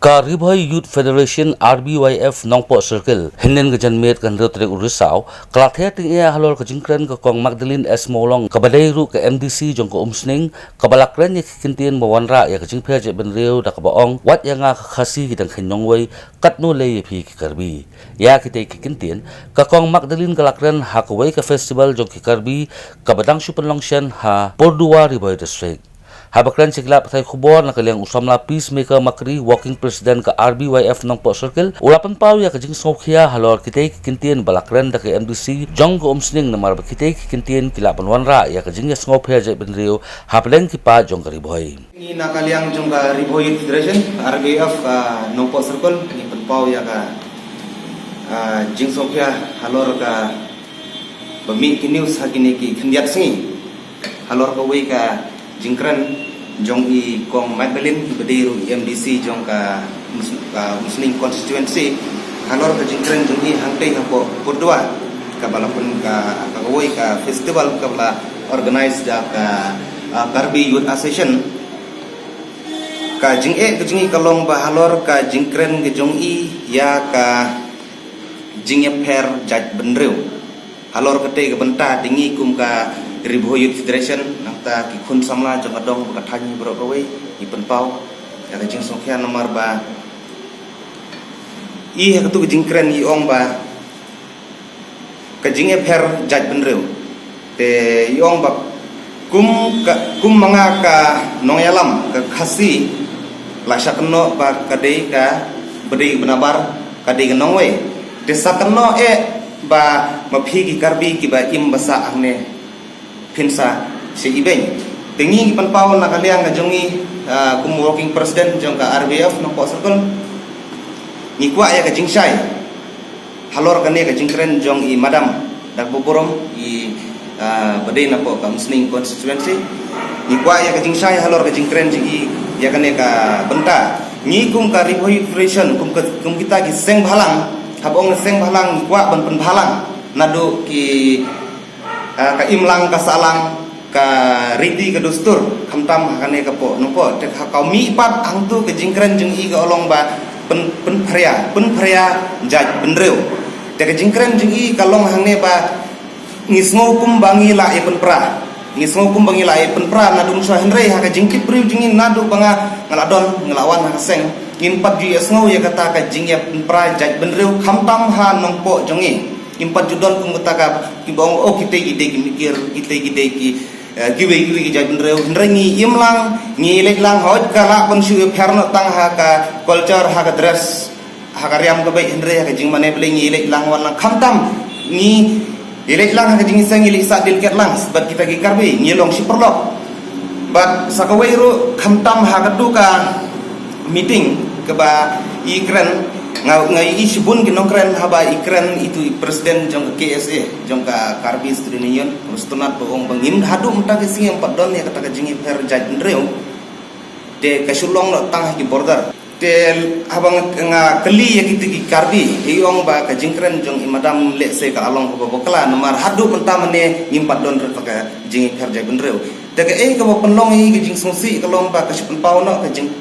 Karibhoy Youth Federation RBYF Nongpo Circle Hinen Gajanmet kan rotrek urisau Kalathe ting ia halor ka jingkren ka kong Magdalene S Molong ka badai ru ka MDC jong ka umsning ka balakren ya kintin mawanra ya ka jingphe je benreu da ka baong wat ya nga ka khasi kitang khinongwei katno le phi ki karbi ya kite ki kintin ka kong Magdalene kalakren ha ka wei ka festival jong ki karbi ka badang supenlongshan ha Pordua Riboy District Habakran sikla patay kubor na kaliang usamla peacemaker makri walking president ka RBYF Nongpo Circle ulapan paw ya kajing sokya halor kitay kikintian balakran da ka MDC jong ko umsning na marba kitay kikintian kilapan wanra ya kajing ya sngopya jay benrio haplen kipa jong kariboy ni na kaliang jong ka Riboy Federation RBYF Nongpo Circle ni paw ya ka jing sokya halor ka bami ki news hakini ki khindiat singi halor ka wei ka jingkran jong i kong Magdalene bediru MDC jong ka Muslim constituency halor ka jingkran jong i hangtei hapo Pordua ka balapun ka kawoi ka festival ka bala organize da ka Karbi Youth Association ka jing i kalong ba halor ka jingkran ke jong i ya ka jing per jaj benreu halor ka te ka benta dingi kum ka Riboy Youth Federation nangta ki khun samla jong adong bakathani brokawei i penpau ya ka jing songkya nomor ba i ha tu jing kren i ong ba ka jing per jaj benreu te i ong ba kum manga ka nongyalam ka khasi la sakno ba kadei ka bedei benabar kadei ka nongwei te sakno ba maphi ki karbi ki ba im basa angne pinsa si ibeng tingi ki panpaw na kaliang na jongi kum working president jong ka RBF Nongpo Circle ni kwa ya ka jingsai halor kane ka jingkren jong i madam dak boborom i badai na po ka Muslim constituency ni kwa ya ka jingsai halor ka jingkren ji ya kane ka benta ni kum ka Riboy Federation kum kita ki seng bhalang habong seng bhalang ni kwa ban bhalang nado ki ka imlang ka salang ka riti ka dustur khamtam hakane ka po nopo te kau mi pat ang tu ka jingkran jeng i ka olong ba pen phria jaj benreu te ka jingkran jeng i ka long hangne ba ngisngo kum bangi la e pen pra ngisngo kum bangi la e pen pra nadum sa henrei ha ka jingkip priu jeng nadu banga ngaladon ngelawan ha seng in pat ju esngo ya kata ka jing ya pen pra jaj benreu khamtam ha nongpo jongi impat judon kum kata ki bong o kita gide ki mikir kita gide ki giwe ki jaj benreu nrengi imlang ngi leklang hoj kala pon su pherno tang ha ka culture ha ka dress ha ka riam ka bai henre ha ka jing mane ble ngi leklang wan khamtam ngi leklang ha ka jing sang ngi sa dil ket lang bat kita ki karbi ngi long si perlok bat sakawai ru khamtam ha ka tu ka meeting ke ba ikren ngai isibun ki nongkren haba ikren itu presiden jong KSA jong ka Karbi Student Union mustunat boong bangim hadu mta ke sing empat don ya kata ka jingi per jaj ndreu de kasulong no tang ki border te habang nga keli ya kiti ki Karbi iong ba ka jingkren jong imadam le se ka along ko bokla nomar hadu mta mane impat don ka jingi per jaj ndreu de ka ka penlong i ki jing sungsi ka long ba ka sipen pau no ka jing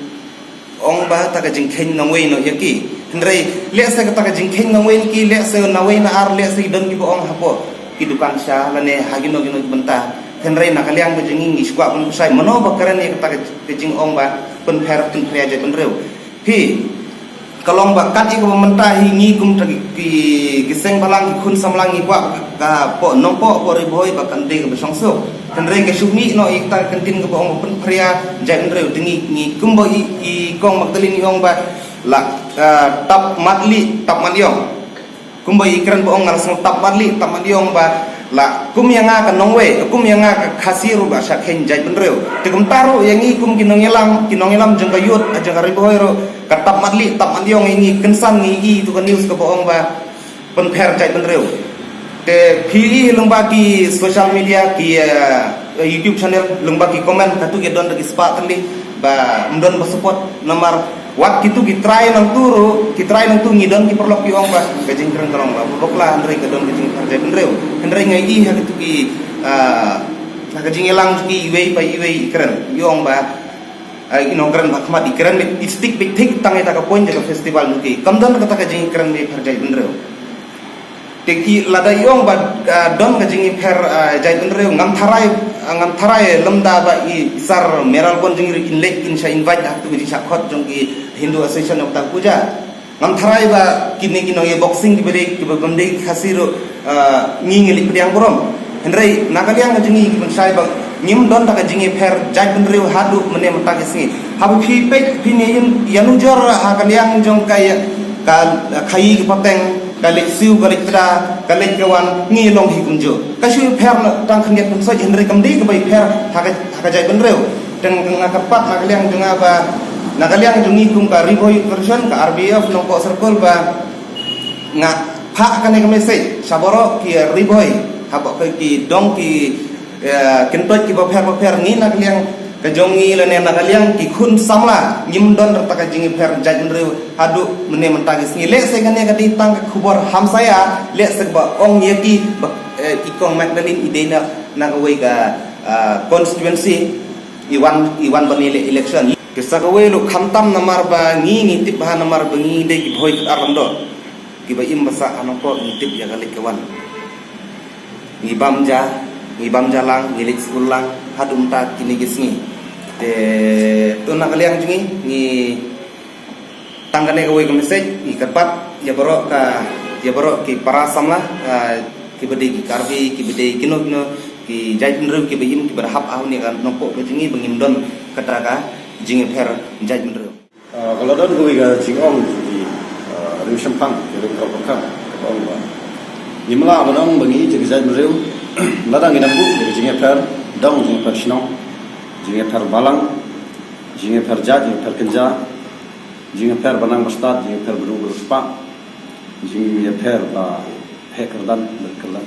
ong ba ta ka jing khen nongwei no yaki Hendrei lihat saya kata jingkeng ngawen ki lihat saya nawen ar lihat saya don ki boong hapo ki dukan sya lane hagino gino benta Hendrei nak kaliang ke jinging ni squat pun sai mano bakaran ni kata ke jing ong ba pen pher tin pria je benreu pi kalong ba kat i ko menta hingi kum ki giseng balang ki khun samlang i kwa ka po nongpo po Riboy ba kan de ke songso Hendrei ke sumi no i ta kantin ke boong pen pria je benreu tingi ni kum bo i kong Magdalene ong ba la tap matliong kumba ikran boong ngal sang tap matliong ba la kum yang ka nongwe kum yang ka khasiru ba sha khen jai benreu te kum taru yang i kum kinongelam jeng kayut ajang Riboy ro ka tap matliong ini kensan ni i tu kan news ka boong ba pen pher jai benreu te phi lungba ki social media ki YouTube channel lungba ki comment katu ke don ki spa tali ba mdon ba support nomor wat kitu kitrai nang turu kitrai nang tu ngidon ki perlok ki ong ba ka jingkren karong ba bokla andre ka don ka jing parjai benreu andre ngai i ha kitu ki ka jing elang ki iwei pa iwei kren yong ba inongkran bakmat ikran me istik big thik tangai taka point jaga festival nuki kamdon kata ka jing ikran me pher jai benreu teki lada iong ba don ka jing pher jai benreu ngam tharai lamda ba i sar meral bon jing inlek insha invite hak tu ji sakhot jong ki Hindu Association of ta puja ngam tharai ba kini kino ye boxing ki bere ki bamdei khasiro ngingeli pediang borom henrei nakaliang jingi ki bensai ba ngim don taka jingi pher jai benreu hadu mene mata kisngi habu phi pe phini yanu jor hakaliang jong kay ka khai ki pateng kalik siu kalik tra kalik kawan ngi long hi kunjo kasu pher na tang khanget pun sa henrei kamdi ke bai pher haka jai benreu teng ngakapat nakaliang jonga ba nakaliang jongi kum ka riboi version ka RBF nongko circle ba nga pha kane ka message saboro ki riboi habok ki dong ki kentoj ki bapher ngi nakaliang ka jongi lene nakaliang ki khun samla ngim don taka jingi pher jaj benreu hadu mene mentagis ngi le se kane ka ditang ka khubor ham saya le se ba ong yeki ikong Magdalene idena nagaway ka constituency iwan banile election kisa kawai lu khantam namar ba ngi tip ba namar ba ngi de ki bhoi arando ki ba imbasa anoko ngi tip ya galik kawan ngi bamja lang ngi lik school lang hadum ta kini gisngi te to nakaliang jungi ngi tanggane kawai ka message ngi karpat ya boro ki para samla ki bade ki karbi ki bade kino ki jai benreu ki bayim ki berhap ahuni kan nokko jungi bangim don kataka jingi pher jaj benreu kalau don gue ga jingong di rim sampang rim kapakam ong ba nimla banong bangi jing jaj benreu ladang inam bu jingi pher dong jingi pher shnong jingi pher balang jingi pher jaj jingi pher kenja jingi pher banang mastad jingi pher buru spa jingi pher ba hekerdan berkelan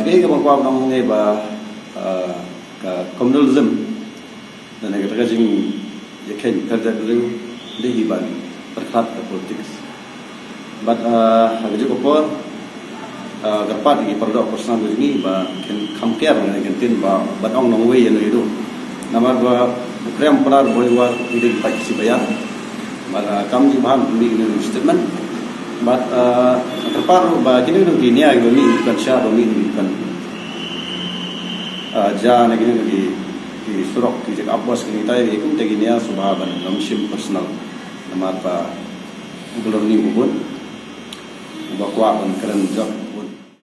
dikei ke bangkwa nong ngai ba ka communalism dan negara jing yakin kerja dulu di hiban terkait politik. But agak juga gerpat di perdo personal ini ba kan care dengan tin ba batong nongwe yang itu. Nama ba krem pelar boleh war ide pakai bayar. Ba kam di bahan beli ini statement. But gerpat ba kini ni ai beli kan sya beli kan ja negeri di surok ki jak abwas ki tai ikum teginia subaban lamshim personal namar pa belum ni ubun bakwa kan keren job